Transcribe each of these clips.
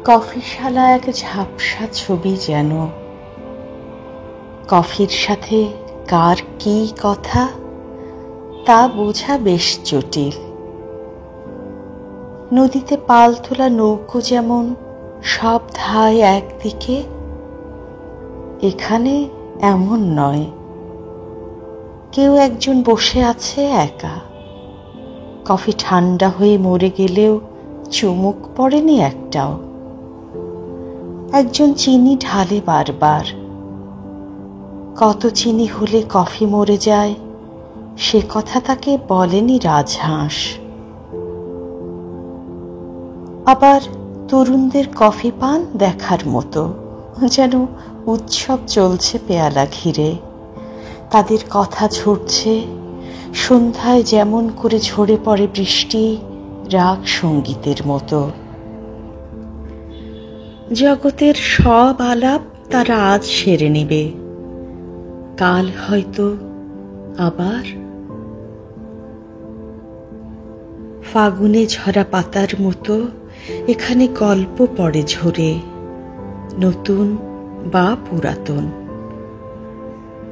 কফিশালা এক ঝাপসা ছবি যেন। কফির সাথে কার কি কথা তা বোঝা বেশ জটিল। নদীতে পাল তোলা নৌকো যেমন সব ধায় একদিকে, এখানে এমন নয়। কেউ একজন বসে আছে একা। কফি ঠান্ডা হয়ে মরে গেলেও চুমুক পড়েনি একটাও। একজন চিনি ঢালে বারবার। কত চিনি হলে কফি মরে যায় সে কথা তাকে বলেনি রাজহাঁস। আবার তরুণদের কফি পান দেখার মতো, যেন উৎসব চলছে পেয়ালা ঘিরে। তাদের কথা ঝরছে সন্ধ্যায় যেমন করে ঝরে পড়ে বৃষ্টি, রাগ সঙ্গীতের মতো। জগতের সব আলাপ তারা আজ সেরে নেবে, কাল হয়তো আবার। ফাগুনে ঝরা পাতার মতো এখানে গল্প পড়ে ঝরে, নতুন বা পুরাতন।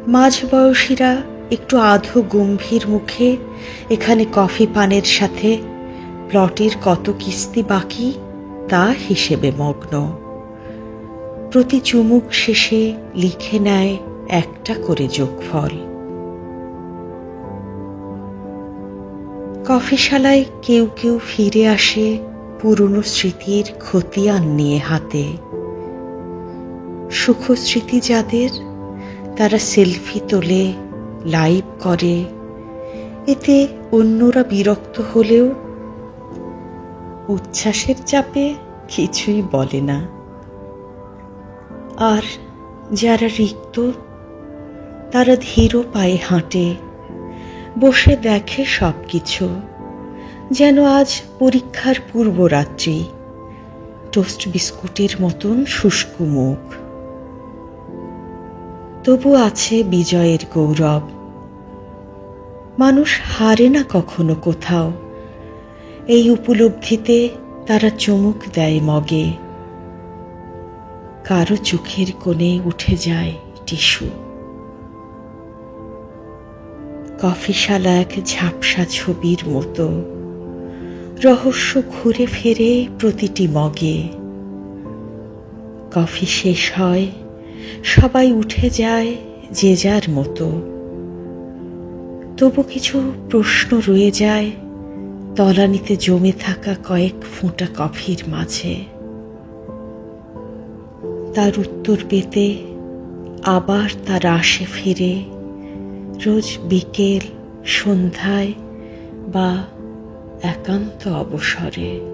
মাঝবয়সীরা একটু আধো গম্ভীর মুখে এখানে কফি পানের সাথে প্লটের কত কিস্তি বাকি তা হিসেবে মগ্ন। প্রতি চুমুক শেষে লিখে নেয় একটা করে যোগফল। কফিশালায় কেউ কেউ ফিরে আসে পুরনো স্মৃতির খতিয়ান নিয়ে হাতে। সুখস্মৃতি যাদের, তারা সেলফি তোলে, লাইভ করে। এতে অন্যরা বিরক্ত হলেও উচ্ছ্বাসের চাপে কিছুই বলে না। আর যারা রিক্ত তারা ধীর পায়ে হাঁটে, বসে দেখে সবকিছু, যেন আজ পরীক্ষার পূর্বরাত্রি। টোস্ট বিস্কুটের মতন শুষ্ক মুখ। তবু আছে বিজয়ের গৌরব। মানুষ হারে না কখনো কোথাও, এই উপলব্ধিতে তারা চুমুক দেয় মগে। কারো চোখের কোণে উঠে যায় টিস্যু। কফিশালা এক ঝাপসা ছবির মতো, রহস্য ঘুরে ফেরে প্রতিটি মগে। কফি শেষ হয়, সবাই উঠে যায় যে যার মতো। তবু কিছু প্রশ্ন রয়ে যায় তলানিতে জমে থাকা কয়েক ফোঁটা কফির মাঝে। তার উত্তর পেতে আবার তার আসে ফিরে, রোজ বিকেল, সন্ধ্যায় বা একান্ত অবসরে।